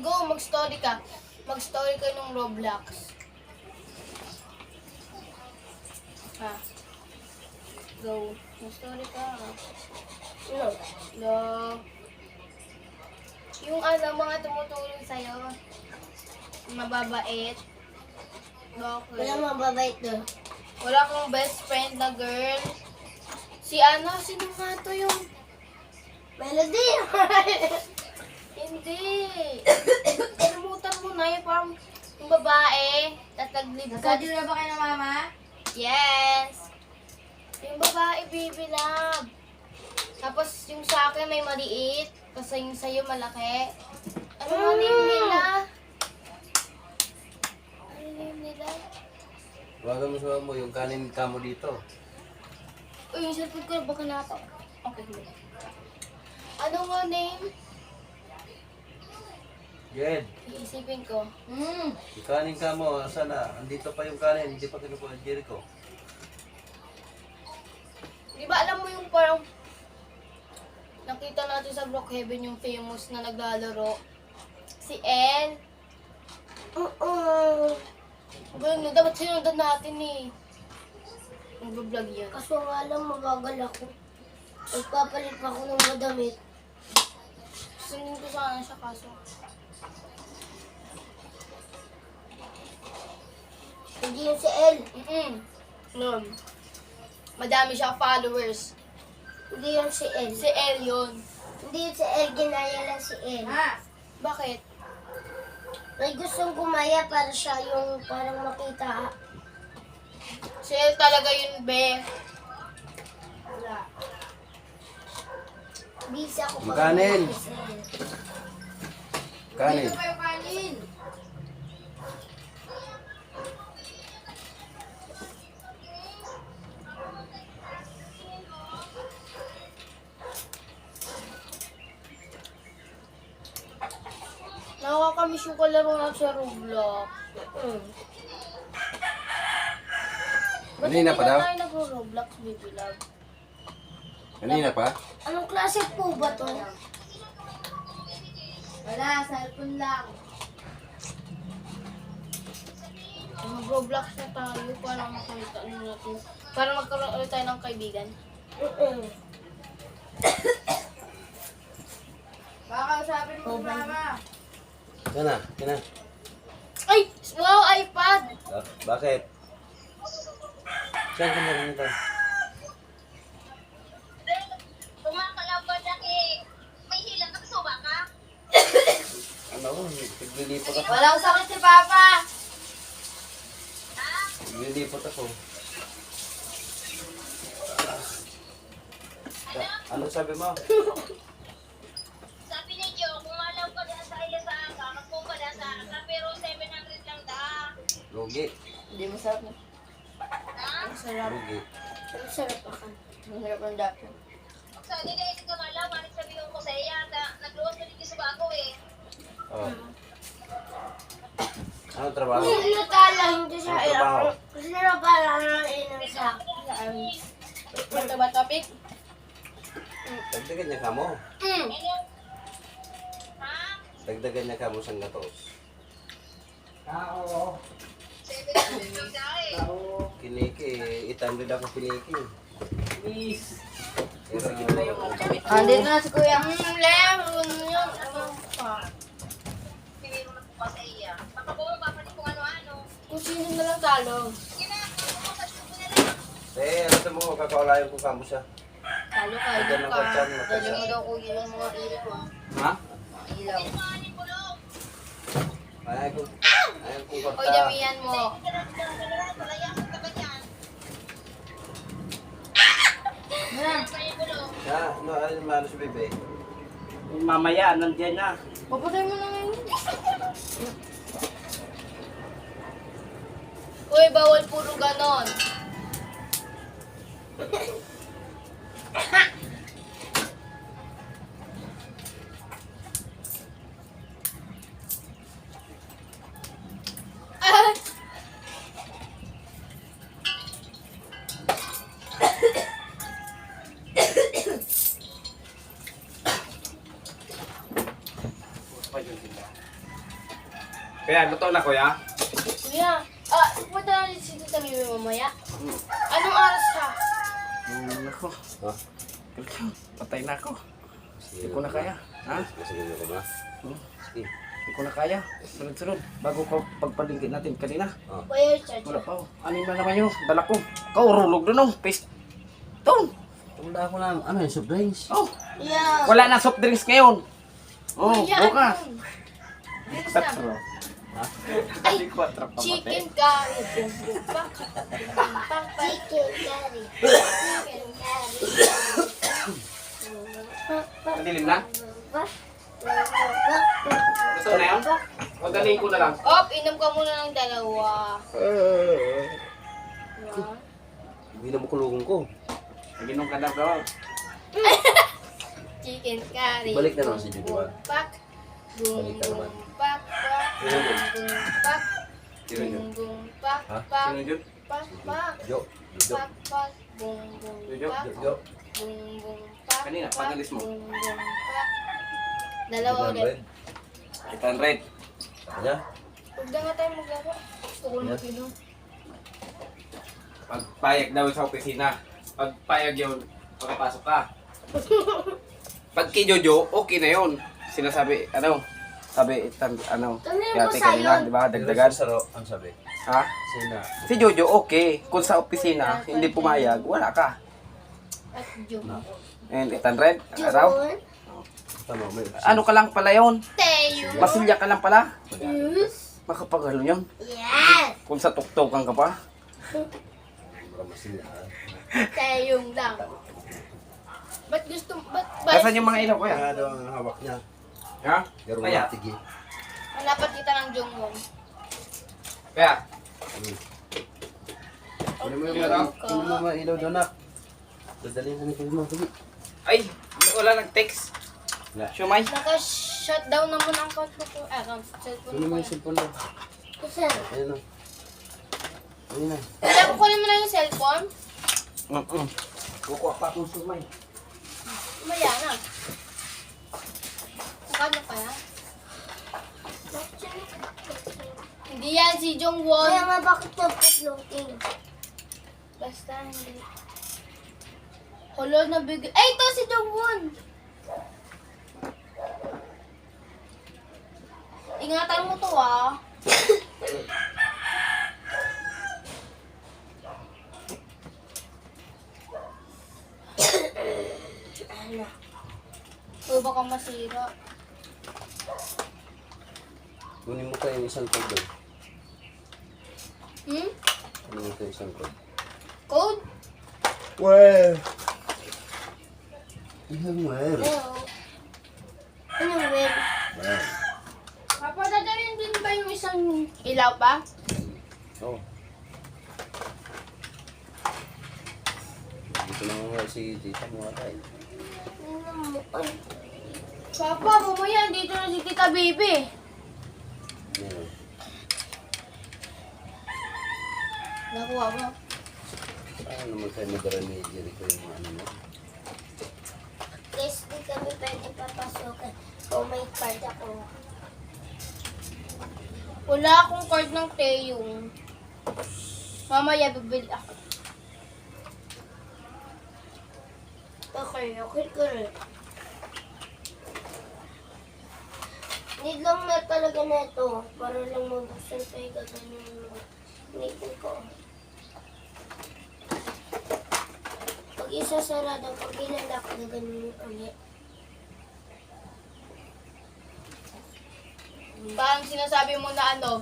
Go, mag-story ka. Mag-story ka ng Roblox. Ha? Go. Mag-story ka. No. Go. Yung mga tumutulong sa'yo. Mababait. Bakit? Wala mababait doon. Wala kang best friend na girl. Sino nga to yung... Melody! Hindi. Kalimutan mo na yung parang yung babae. Tapos nag-live ka. Nagsadyo na ba kayo ng mama? Yes. Yung babae, baby love. Tapos yung sa akin may maliit. Kasi yung sa'yo malaki. Ano nga name nila? Ano name nila? Wagan mo sa mo, yung kanin ka mo dito. Uy, yung cellphone ko na baka nato. Okay. Ano nga name? Jed, Iisipin ko. yung kanin ka mo, asan na? Andito pa yung kanin, hindi pa kinukuha ng Jericho. Di ba alam mo yung parang nakita natin sa Brookhaven yung famous na naglalaro? Si Elle. Ganun, dapat sinundan natin eh. Mag-vlog yan. Kaso nga lang mabagal ako. Magpapalit pa ako ng madamit. Sundin ko sana siya kaso. Hindi yun si El. No. Madami siya followers. Hindi yun si El. Si Elle yun. Hindi yun si El. Ginaya lang si El. Bakit? May gustong gumaya para siya yung parang makita. Si Elle talaga yun, be. Busy ako Yung kanin. lumaki si El. Kanin. Dito kayo kanin. Nakakamiss yung kalaro natin sa Roblox. Ba't Kanina hindi pa daw? na tayo nagro-Roblox, baby love? Kanina pa? Anong klase po ba to? Wala, cellphone lang. Mag-Roblox na tayo para makita natin. Para magkaroon ulit tayo ng kaibigan. Baka kausapin mo si mama. Sana, kina. Ay! Wow, iPad! Bakit? Saan ka na rin ito? Kumakalaw ka na may hilang ka sa ka? Ano ko, naglilipot ako. Walang sakit si Papa. Naglilipot ako. Ano sabi mo? Sabi ni Joe, kumalaw ka na sa iya sa aka, magpong ka na sa aka, pero 700 lang da. Lugi. Hindi masarap na. Ha? Masarap. Lugi. Ang sarap ako. Masarap ang dati. So, hindi dahil ka malaw, manik sabihin ko sa iya, nagluwas ka dito sa bago eh. Oh. Ano trabaho? Hindi tala, hindi siya Ang trabaho. Kasi na pala na inang sa Bata ba topic? Dagdagan niya ka mo. Ano? Ha? Dagdagan niya ka mo sang gatos. 700 lang da eh. Kiniki, 800 ako kiniki. Pero Andito na si Kuya. Lem! Yun, ano pa? Piniro na po pa sa iya. Papabuo, papalit kung ano-ano. Kung sino na lang talo. Sige na, sa suko na lang. ano mo, kakawalayan ko kamo siya. Talo ka, Dyan ano ang ka. kachan mo. Dali mo daw kuya yung mga ilaw. Ha? Ilaw. Kumanin ko lang. Ayaw ko Hoy, kwarta. damihan mo. Palayasan ka ba yan? Kumanin ko lang. Ano naman si bebe? Mamaya, nandiyan na. Papatay mo na ngayon. Uy, bawal puro ganon. Kaya, luto na kuya. Kuya, punta na rin si Tita Bibi mamaya. Anong oras ka? Ako. Ha? Patay na ako. Sige Hindi ko na kaya. Ha? Masagin ko ba? Sige. Hindi ko na kaya. Sunod-sunod. Bago ko pagpalingkit natin kanina. Kuya Richard. Wala pa oh. Ano na naman yun? Dala ko. Kau, rulog doon oh. Paste. Doon. Wala ko lang, ano yung soft drinks? Oh. Yeah. Wala na soft drinks ngayon. Oh, Kuya, bukas. ano? Bilis na. Tatro. Ay, Ay, 4 pa chicken curry. Bumbupak. Bumbupak. Chicken curry. Chicken curry. Madilim na? Gusto na yan? Magaling ko na lang. Op, inom ka muna ng dalawa. Yan. Hindi na makulugong ko. Naginom ka na bro. Chicken curry. Balik na naman si Judy, ba? Bumbupak. Balik ka naman. Bumbupak. Bumbupak. Sino yun? Bumbupak. Ha? Pak. Sino yun? Pak. Pak. Jo. Jo. Pak. Pak. Bumbupak. Jo. Jo. Bumbupak. Kanina, Pak. pagalis mo. Bumbupak. Dalawa ulit. 800. Kanya? Huwag na nga tayo maglaro. Gusto ko na pinom. Pagpayag daw sa opisina. Pagpayag yun, pagkapasok ka. Pag kay Jojo, okay na yun. Sinasabi, sabi, Kanino yate ba kanina, sa'yo? di ba, dagdagan. Saro, ang sabi. Ha? Sina. Si Jojo, okay. Kung sa opisina, hindi pumayag, wala ka. At joke. And 800, araw. June. Tama, may Ano ka lang pala yun? Tayo. Masilya ka lang pala. Yes. Makapagalo yun. Yes. Kung sa tuktokan ka pa. Para masilya. Tayong lang. Ba't gusto, ba't Kasan yung mga ilaw ko yan? Kaya daw ang hawak niya. Ha? Garo Kaya? na tigi. Hanapan kita ng Jongwon. Kaya? Ano mo yung ilaw? Ano mo yung ilaw doon, nak? Dadalhin sa nipis mo. Sige. Ay, wala nag-text. Wala. Shumay. Naka-shutdown naman ang cellphone Ano mo ko. yung cellphone daw? Kasi, Ayun na. Ayun na. Kaya kukunin mo na yung cellphone. Kukuha pa akong shumay. Maya na. Magkano kaya? Hindi yan si Jongwon. kaya nga bakit nagpa-floating? Basta hindi. Holo na bigay. Ay, ito si Jongwon! Ingatan mo to ah. O baka masira. Kunin mo pa yung isang code doon. Hmm? Kunin mo pa yung isang code. Code? Well. Ihang well. Hello. Anong well? Well. Papa, dadalhin din ba yung isang ilaw pa? Oh. Dito na nga si tita mo ata eh. Ay, Papa, mamaya dito na si Tita Bibi. Yan. Nakuha mo? Paano naman kayo mag-remedy ko yung mga ano mo? guys, di kami pwede papasukin. Kung may card ako. Wala akong card ng Taeyong. Mamaya bibili ako. Okay ko rin. Need lang na talaga na ito. Para lang mabuksan tayo gagawin yung need ko. Pag isa sarado, pag ilalak, gagawin ulit. Parang sinasabi mo na ano,